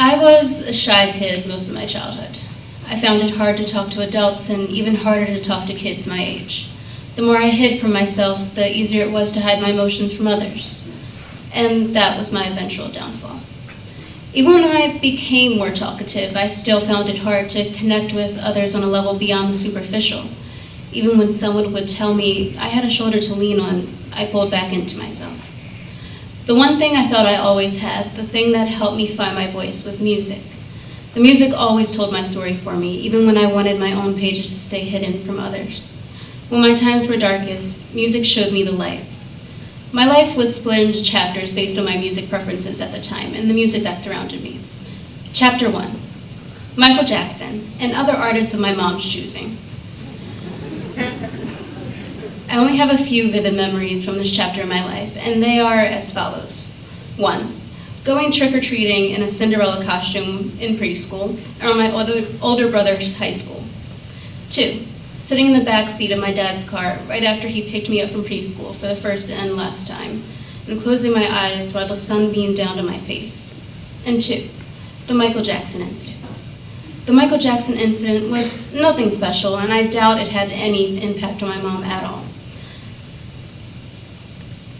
I was a shy kid most of my childhood. I found it hard to talk to adults and even harder to talk to kids my age. The more I hid from myself, the easier it was to hide my emotions from others. And that was my eventual downfall. Even when I became more talkative, I still found it hard to connect with others on a level beyond the superficial. Even when someone would tell me I had a shoulder to lean on, I pulled back into myself. The one thing I thought I always had, the thing that helped me find my voice, was music. The music always told my story for me, even when I wanted my own pages to stay hidden from others. When my times were darkest, music showed me the light. My life was split into chapters based on my music preferences at the time and the music that surrounded me. Chapter 1, Michael Jackson and other artists of my mom's choosing. I only have a few vivid memories from this chapter in my life, and they are as follows. 1, going trick-or-treating in a Cinderella costume in preschool, or my older brother's high school. 2, sitting in the back seat of my dad's car right after he picked me up from preschool for the first and last time, and closing my eyes while the sun beamed down on my face. And 2, the Michael Jackson incident. The Michael Jackson incident was nothing special, and I doubt it had any impact on my mom at all.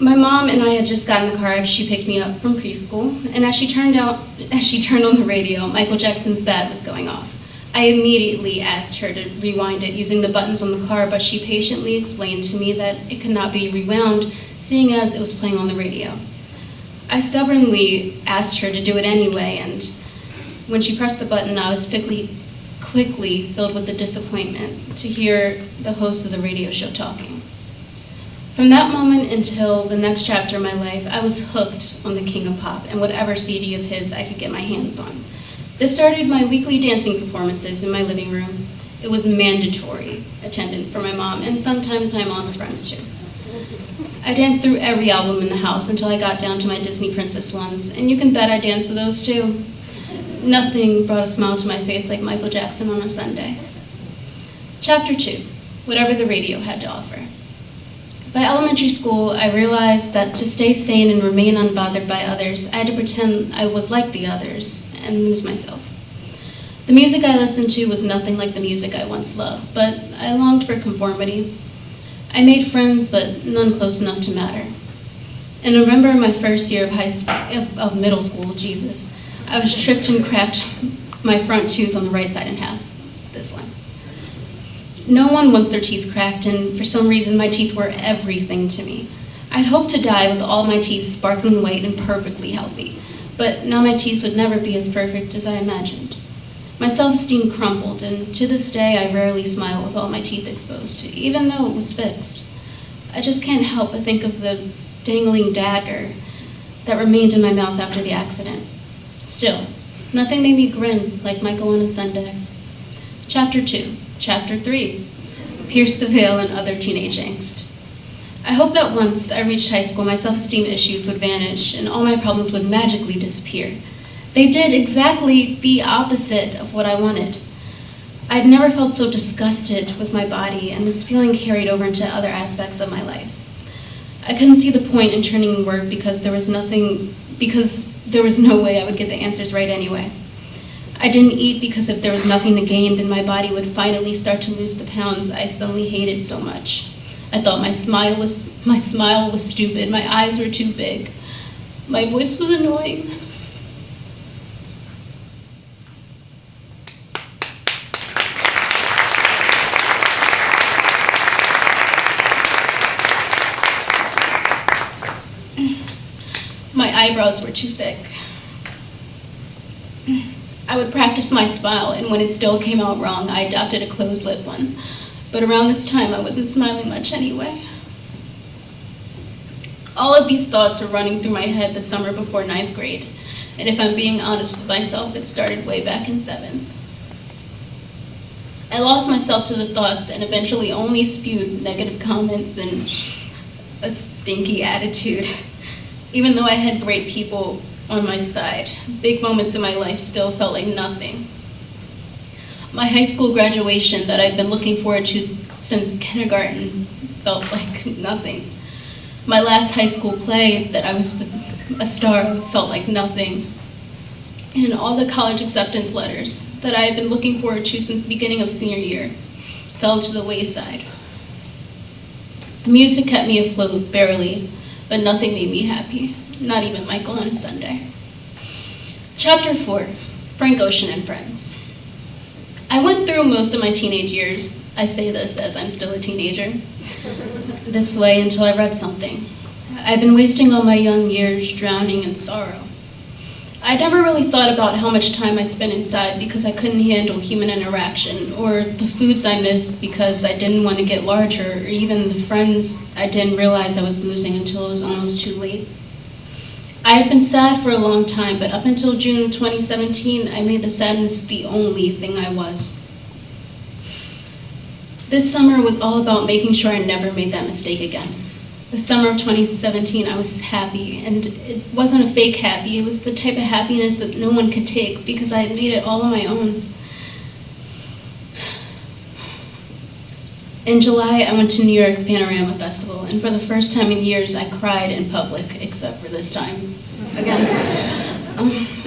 My mom and I had just gotten in the car after she picked me up from preschool, and as she turned on the radio, Michael Jackson's Bad was going off. I immediately asked her to rewind it using the buttons on the car, but she patiently explained to me that it could not be rewound, seeing as it was playing on the radio. I stubbornly asked her to do it anyway, and when she pressed the button, I was quickly filled with the disappointment to hear the host of the radio show talking. From that moment until the next chapter of my life, I was hooked on the King of Pop and whatever CD of his I could get my hands on. This started my weekly dancing performances in my living room. It was mandatory attendance for my mom and sometimes my mom's friends too. I danced through every album in the house until I got down to my Disney Princess ones, and you can bet I danced to those too. Nothing brought a smile to my face like Michael Jackson on a Sunday. Chapter 2, whatever the radio had to offer. By elementary school, I realized that to stay sane and remain unbothered by others, I had to pretend I was like the others and lose myself. The music I listened to was nothing like the music I once loved, but I longed for conformity. I made friends, but none close enough to matter. In November of my first year of middle school, I was tripped and cracked my front tooth on the right side in half, this one. No one wants their teeth cracked, and for some reason my teeth were everything to me. I'd hoped to die with all my teeth sparkling white and perfectly healthy, but now my teeth would never be as perfect as I imagined. My self-esteem crumbled, and to this day I rarely smile with all my teeth exposed, even though it was fixed. I just can't help but think of the dangling dagger that remained in my mouth after the accident. Still, nothing made me grin like Michael on a Sunday. Chapter 2. Chapter 3, Pierce the Veil and Other Teenage Angst. I hope that once I reached high school, my self-esteem issues would vanish and all my problems would magically disappear. They did exactly the opposite of what I wanted. I'd never felt so disgusted with my body, and this feeling carried over into other aspects of my life. I couldn't see the point in turning in work because there was no way I would get the answers right anyway. I didn't eat because if there was nothing to gain, then my body would finally start to lose the pounds I suddenly hated so much. I thought my smile was stupid, my eyes were too big, my voice was annoying. My eyebrows were too thick. I would practice my smile, and when it still came out wrong, I adopted a closed lip one. But around this time, I wasn't smiling much anyway. All of these thoughts were running through my head the summer before 9th grade, and if I'm being honest with myself, it started way back in 7th. I lost myself to the thoughts and eventually only spewed negative comments and a stinky attitude. Even though I had great people on my side, big moments in my life still felt like nothing. My high school graduation that I'd been looking forward to since kindergarten felt like nothing. My last high school play that I was a star felt like nothing. and all the college acceptance letters that I had been looking forward to since the beginning of senior year fell to the wayside. The music kept me afloat, barely, but nothing made me happy, not even Michael on a Sunday. Chapter 4, Frank Ocean and Friends. I went through most of my teenage years, I say this as I'm still a teenager, this way until I read something. I'd been wasting all my young years drowning in sorrow. I never really thought about how much time I spent inside because I couldn't handle human interaction, or the foods I missed because I didn't want to get larger, or even the friends I didn't realize I was losing until it was almost too late. I had been sad for a long time, but up until June of 2017, I made the sadness the only thing I was. This summer was all about making sure I never made that mistake again. The summer of 2017, I was happy, and it wasn't a fake happy. It was the type of happiness that no one could take because I had made it all on my own. In July, I went to New York's Panorama Festival, and for the first time in years, I cried in public, except for this time. Again,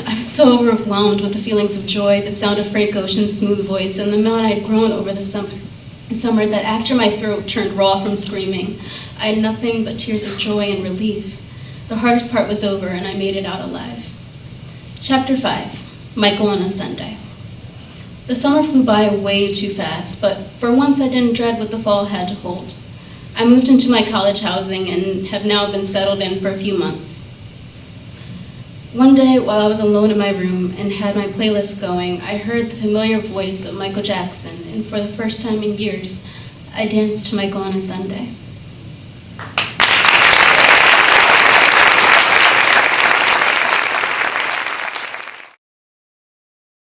I was so overwhelmed with the feelings of joy, the sound of Frank Ocean's smooth voice, and the amount I had grown over the summer that after my throat turned raw from screaming, I had nothing but tears of joy and relief. The hardest part was over, and I made it out alive. Chapter 5, Michael on a Sunday. The summer flew by way too fast, but for once I didn't dread what the fall had to hold. I moved into my college housing and have now been settled in for a few months. One day, while I was alone in my room and had my playlist going, I heard the familiar voice of Michael Jackson, and for the first time in years, I danced to Michael on a Sunday.